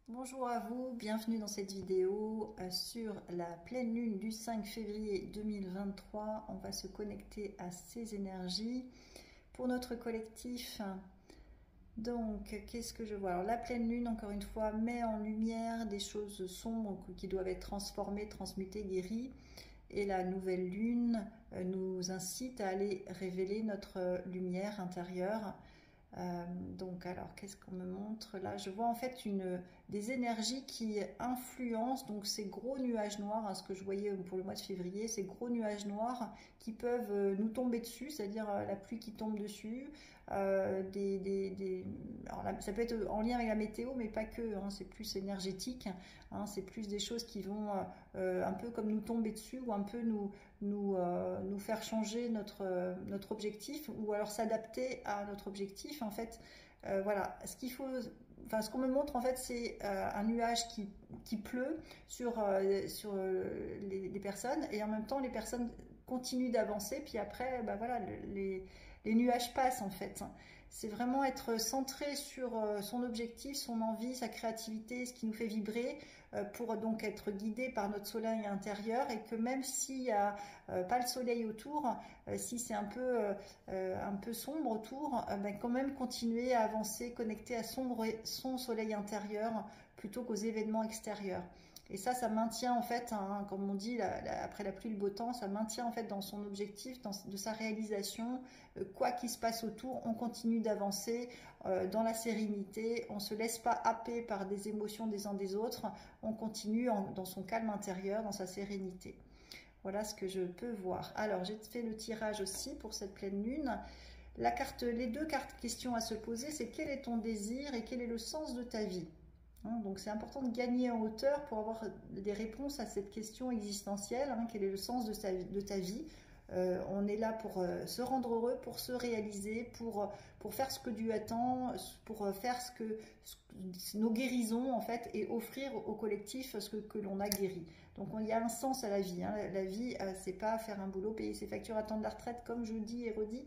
Bonjour à vous, bienvenue dans cette vidéo sur la pleine lune du 5 février 2023. On va se connecter à ces énergies pour notre collectif. Donc, qu'est-ce que je vois? Alors, la pleine lune, encore une fois, met en lumière des choses sombres qui doivent être transformées, transmutées, guéries. Et la nouvelle lune nous incite à aller révéler notre lumière intérieure. Donc alors qu'est-ce qu'on me montre là? Je vois en fait des énergies qui influencent donc ces gros nuages noirs, ce que je voyais pour le mois de février, ces gros nuages noirs qui peuvent nous tomber dessus, c'est-à-dire la pluie qui tombe dessus. Alors là, ça peut être en lien avec la météo, mais pas que, hein, c'est plus énergétique, hein, c'est plus des choses qui vont un peu comme nous tomber dessus ou un peu nous faire changer notre objectif ou alors s'adapter à notre objectif. En fait, voilà, ce qu'on me montre en fait, c'est un nuage qui pleut sur les personnes et en même temps les personnes continuent d'avancer. Puis après, bah voilà, les nuages passent en fait. C'est vraiment être centré sur son objectif, son envie, sa créativité, ce qui nous fait vibrer, pour donc être guidé par notre soleil intérieur et que même s'il n'y a pas le soleil autour, si c'est un peu sombre autour, ben quand même continuer à avancer, connecté à son soleil intérieur plutôt qu'aux événements extérieurs. Et ça maintient en fait, hein, comme on dit, après la pluie, le beau temps, ça maintient en fait dans son objectif, de sa réalisation, quoi qu'il se passe autour, on continue d'avancer dans la sérénité, on ne se laisse pas happer par des émotions des uns des autres, on continue dans son calme intérieur, dans sa sérénité. Voilà ce que je peux voir. Alors, j'ai fait le tirage aussi pour cette pleine lune. Les deux cartes questions à se poser, c'est quel est ton désir et quel est le sens de ta vie? Donc c'est important de gagner en hauteur pour avoir des réponses à cette question existentielle, hein, quel est le sens de ta vie? On est là pour se rendre heureux, pour se réaliser, pour faire ce que Dieu attend, pour faire nos guérisons en fait, et offrir au collectif ce que l'on a guéri. Donc il y a un sens à la vie. Hein. La vie, c'est pas faire un boulot, payer ses factures, attendre la retraite, comme je dis et redis.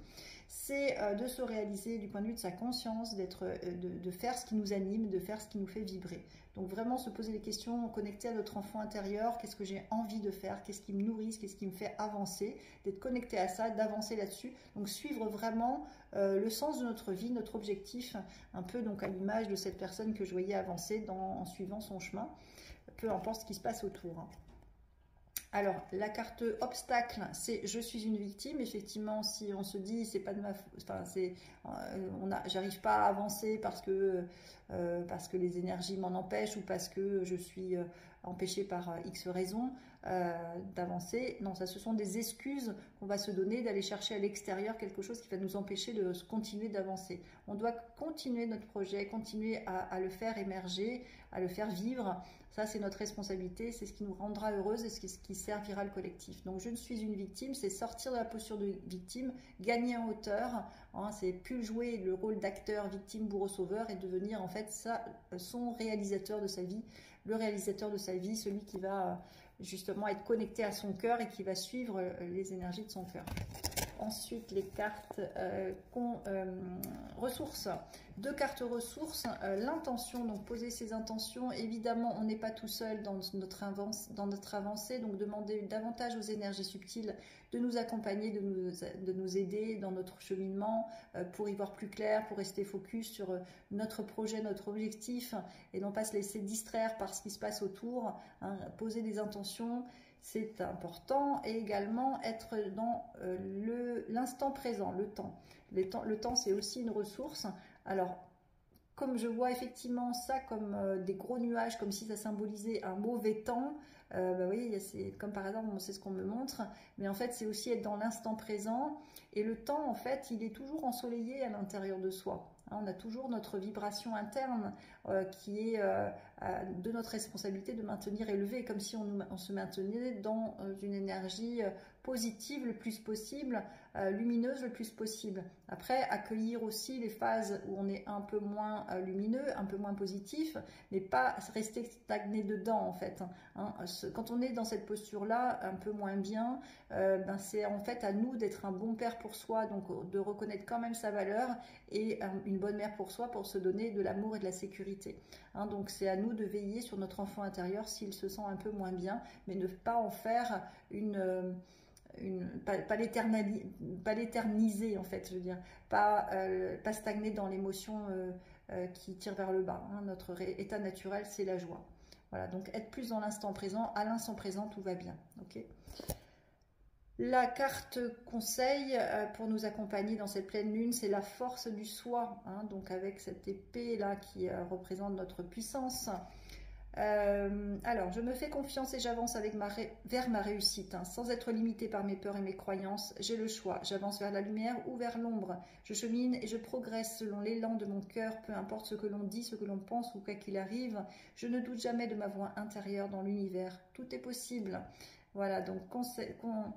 C'est de se réaliser du point de vue de sa conscience, de faire ce qui nous anime, de faire ce qui nous fait vibrer. Donc vraiment se poser des questions, connecter à notre enfant intérieur, qu'est-ce que j'ai envie de faire, qu'est-ce qui me nourrit, qu'est-ce qui me fait avancer, d'être connecté à ça, d'avancer là-dessus. Donc suivre vraiment le sens de notre vie, notre objectif, un peu donc à l'image de cette personne que je voyais avancer en suivant son chemin, peu importe ce qui se passe autour. Hein. Alors, la carte obstacle, c'est je suis une victime. Effectivement, si on se dit c'est pas de ma faute, enfin, j'arrive pas à avancer parce que les énergies m'en empêchent ou parce que je suis empêchée par X raisons d'avancer. Non, ça, ce sont des excuses qu'on va se donner d'aller chercher à l'extérieur quelque chose qui va nous empêcher de continuer d'avancer. On doit continuer notre projet, continuer à le faire émerger, à le faire vivre. Ça, c'est notre responsabilité, c'est ce qui nous rendra heureuse et ce qui servira le collectif. Donc, je ne suis une victime, c'est sortir de la posture de victime, gagner en hauteur, hein, c'est plus jouer le rôle d'acteur, victime, bourreau, sauveur et devenir en fait son réalisateur de sa vie, le réalisateur de sa vie, celui qui va justement être connecté à son cœur et qui va suivre les énergies de son cœur. Ensuite, les cartes ressources. Deux cartes ressources. L'intention, donc poser ses intentions. Évidemment, on n'est pas tout seul dans notre avancée. Donc, demander davantage aux énergies subtiles de nous accompagner, de nous aider dans notre cheminement pour y voir plus clair, pour rester focus sur notre projet, notre objectif et non pas se laisser distraire par ce qui se passe autour. Hein, poser des intentions. C'est important et également être dans l'instant présent, le temps. Le temps, c'est aussi une ressource. Alors, comme je vois effectivement ça comme des gros nuages, comme si ça symbolisait un mauvais temps, bah, vous voyez, c'est comme par exemple, c'est ce qu'on me montre, mais en fait, c'est aussi être dans l'instant présent. Et le temps, en fait, il est toujours ensoleillé à l'intérieur de soi. Hein, on a toujours notre vibration interne qui est de notre responsabilité de maintenir élevée, comme si on se maintenait dans une énergie positive le plus possible, lumineuse le plus possible. Après, accueillir aussi les phases où on est un peu moins lumineux, un peu moins positif, mais pas rester stagné dedans en fait. Hein. Quand on est dans cette posture-là, un peu moins bien, ben c'est en fait à nous d'être un bon père pour soi, donc de reconnaître quand même sa valeur et une bonne mère pour soi pour se donner de l'amour et de la sécurité. Hein, donc c'est à nous nous de veiller sur notre enfant intérieur s'il se sent un peu moins bien, mais ne pas en faire pas l'éterniser en fait, je veux dire, pas stagner dans l'émotion qui tire vers le bas. Hein. Notre état naturel, c'est la joie. Voilà, donc être plus dans l'instant présent. À l'instant présent, tout va bien. Ok. La carte conseil pour nous accompagner dans cette pleine lune, c'est la force du soi. Hein, donc avec cette épée là qui représente notre puissance. Alors, je me fais confiance et j'avance vers ma réussite, hein, sans être limitée par mes peurs et mes croyances. J'ai le choix, j'avance vers la lumière ou vers l'ombre. Je chemine et je progresse selon l'élan de mon cœur, peu importe ce que l'on dit, ce que l'on pense ou quoi qu'il arrive. Je ne doute jamais de ma voix intérieure dans l'univers. Tout est possible. Voilà, donc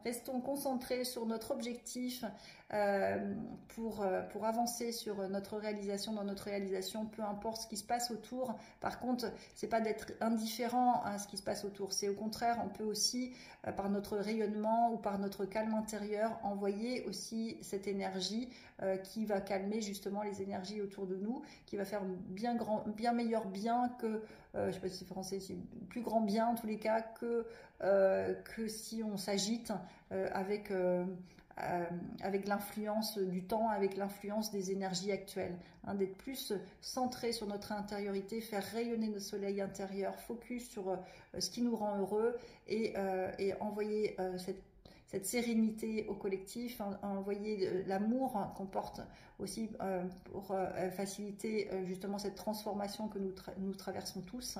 restons concentrés sur notre objectif pour avancer sur notre réalisation, dans notre réalisation, peu importe ce qui se passe autour. Par contre, c'est pas d'être indifférent à ce qui se passe autour, c'est au contraire, on peut aussi, par notre rayonnement ou par notre calme intérieur, envoyer aussi cette énergie qui va calmer justement les énergies autour de nous, qui va faire bien meilleur bien que, je ne sais pas si c'est français, c'est plus grand bien en tous les cas que si on s'agite avec l'influence du temps, avec l'influence des énergies actuelles. Hein, d'être plus centré sur notre intériorité, faire rayonner notre soleil intérieur, focus sur ce qui nous rend heureux et envoyer cette sérénité au collectif, hein, envoyer l'amour qu'on porte aussi pour faciliter justement cette transformation que nous traversons tous.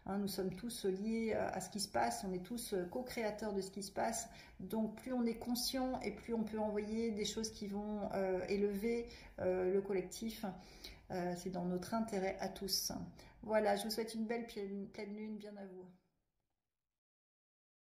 Hein, nous sommes tous liés à ce qui se passe, on est tous co-créateurs de ce qui se passe, donc plus on est conscient et plus on peut envoyer des choses qui vont élever le collectif, c'est dans notre intérêt à tous. Voilà, je vous souhaite une belle pleine lune, bien à vous.